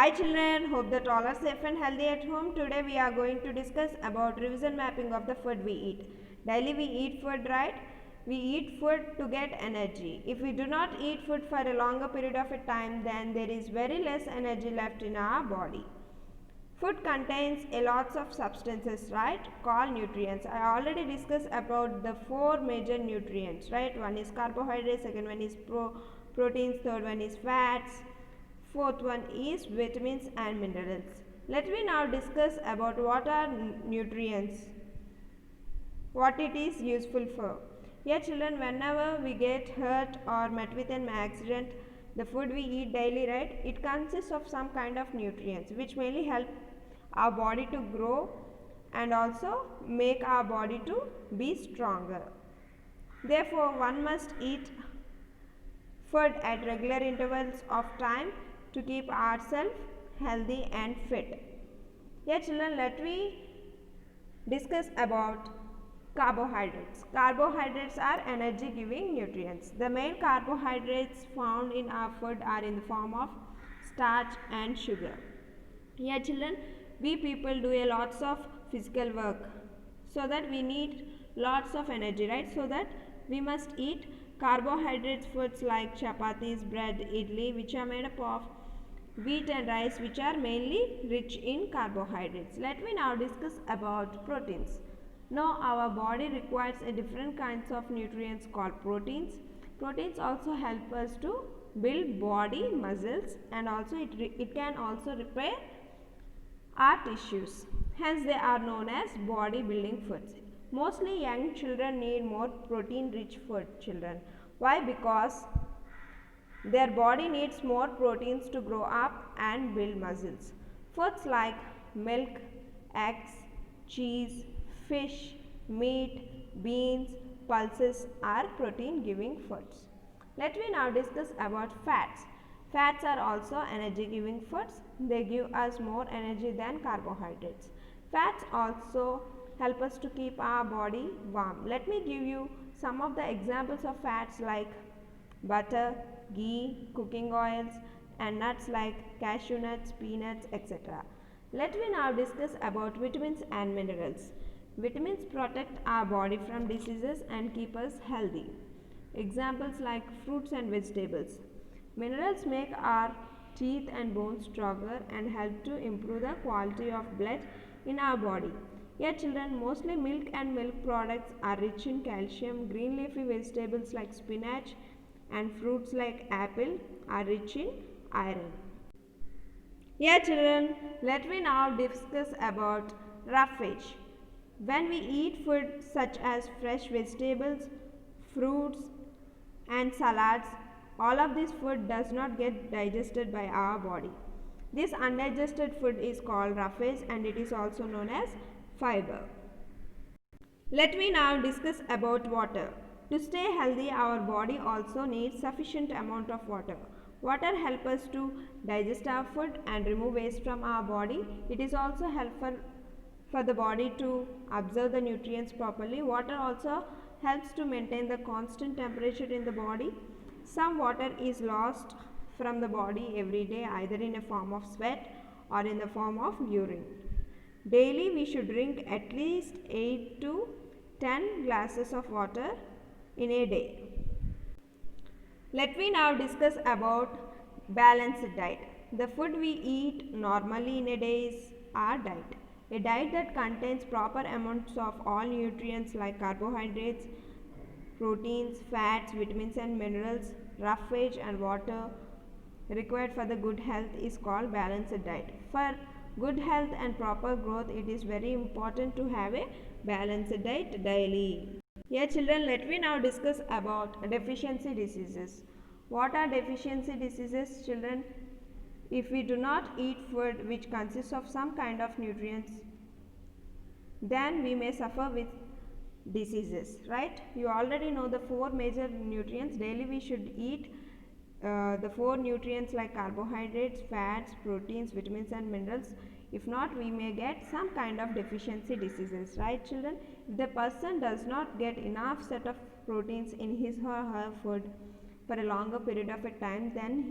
Hi children, hope that all are safe and healthy at home. Today we are going to discuss about revision mapping of the food we eat. Daily we eat food, right? We eat food to get energy. If we do not eat food for a longer period of a time, then there is very less energy left in our body. Food contains a lots of substances, right, called nutrients. I already discussed about the four major nutrients, right? One is carbohydrates, second one is proteins, third one is fats, fourth one is vitamins and minerals. Let me now discuss about what are nutrients, what it is useful for. Here children, whenever we get hurt or met with an accident, the food we eat daily, right, it consists of some kind of nutrients which mainly help our body to grow and also make our body to be stronger. Therefore, one must eat food at regular intervals of time to keep ourselves healthy and fit. Here children, let me discuss about carbohydrates. Carbohydrates are energy giving nutrients. The main carbohydrates found in our food are in the form of starch and sugar. Here children, we people do a lots of physical work, so that we need lots of energy, right? So that we must eat carbohydrates foods like chapatis, bread, idli, which are made up of wheat and rice, which are mainly rich in carbohydrates. Let me now discuss about proteins. Now our body requires a different kinds of nutrients called proteins. Proteins also help us to build body muscles, and also it can also repair our tissues. Hence they are known as body building foods. Mostly young children need more protein rich food, children. Why? Because their body needs more proteins to grow up and build muscles. Foods like milk, eggs, cheese, fish, meat, beans, pulses are protein giving foods. Let me now discuss about fats. Fats are also energy giving foods. They give us more energy than carbohydrates. Fats also help us to keep our body warm. Let me give you some of the examples of fats like butter, ghee, cooking oils, and nuts like cashew nuts, peanuts, etc. Let me now discuss about vitamins and minerals. Vitamins protect our body from diseases and keep us healthy. Examples like fruits and vegetables. Minerals make our teeth and bones stronger and help to improve the quality of blood in our body. Here children, mostly milk and milk products are rich in calcium. Green leafy vegetables like spinach and fruits like apple are rich in iron. Here children, let me now discuss about roughage. When we eat food such as fresh vegetables, fruits and salads, all of this food does not get digested by our body. This undigested food is called roughage, and it is also known as fiber. Let me now discuss about water. To stay healthy, our body also needs sufficient amount of water. Water helps us to digest our food and remove waste from our body. It is also helpful for the body to absorb the nutrients properly. Water also helps to maintain the constant temperature in the body. Some water is lost from the body every day, either in a form of sweat or in the form of urine. Daily we should drink at least 8 to 10 glasses of water in a day. Let me now discuss about balanced diet. The food we eat normally in a day is our diet. A diet that contains proper amounts of all nutrients like carbohydrates, proteins, fats, vitamins and minerals, roughage and water required for the good health is called balanced diet. For good health and proper growth, it is very important to have a balanced diet daily. Here children, let me now discuss about deficiency diseases. What are deficiency diseases, children? If we do not eat food which consists of some kind of nutrients, then we may suffer with diseases, right? You already know the four major nutrients. Daily we should eat the four nutrients like carbohydrates, fats, proteins, vitamins and minerals. If not, we may get some kind of deficiency diseases, right children? If the person does not get enough set of proteins in his or her food for a longer period of a time, then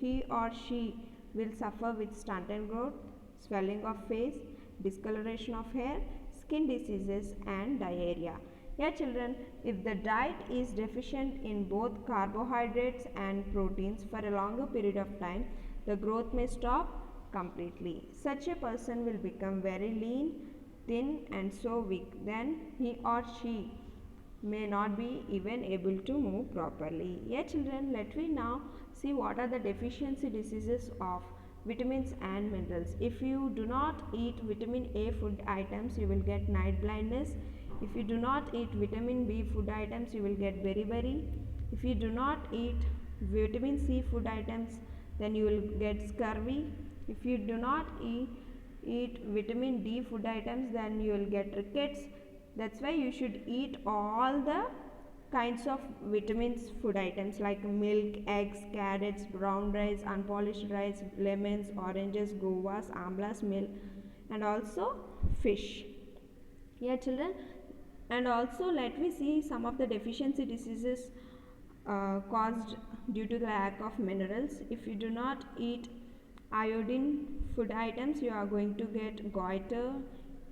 he or she will suffer with stunted growth, swelling of face, discoloration of hair, skin diseases and diarrhea. Yeah children, if the diet is deficient in both carbohydrates and proteins for a longer period of time, the growth may stop completely. Such a person will become very lean, thin and so weak. Then he or she may not be even able to move properly. Yeah children, let me now see what are the deficiency diseases of vitamins and minerals. If you do not eat vitamin A food items, you will get night blindness. If you do not eat vitamin B food items, you will get beriberi. If you do not eat vitamin C food items, then you will get scurvy. If you do not eat vitamin D food items, then you will get rickets. That's why you should eat all the kinds of vitamins food items like milk, eggs, carrots, brown rice, unpolished rice, lemons, oranges, guavas, amlas, milk and also fish. Yeah children, and also let me see some of the deficiency diseases caused due to the lack of minerals. If you do not eat iodine food items, you are going to get goiter.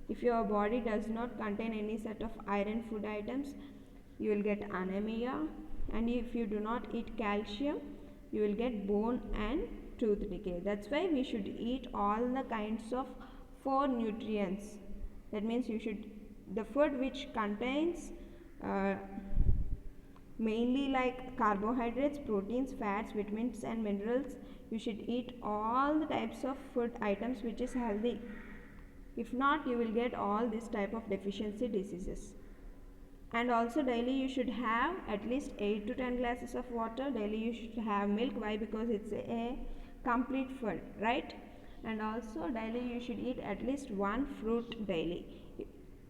If your body does not contain any set of iron food items, you will get anemia. And if you do not eat calcium, you will get bone and tooth decay. That's why we should eat all the kinds of 4 nutrients. That means you should, the food which contains mainly like carbohydrates, proteins, fats, vitamins and minerals, you should eat all the types of food items which is healthy. If not, you will get all this type of deficiency diseases. And also daily you should have at least 8 to 10 glasses of water. Daily you should have milk. Why? Because it's a complete food, right? And also daily you should eat at least 1 fruit daily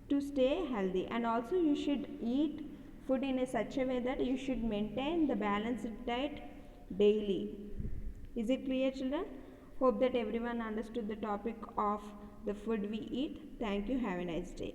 to stay healthy. And also you should eat food in a such a way that you should maintain the balanced diet daily. Is it clear children? Hope that everyone understood the topic of the food we eat. Thank you. Have a nice day.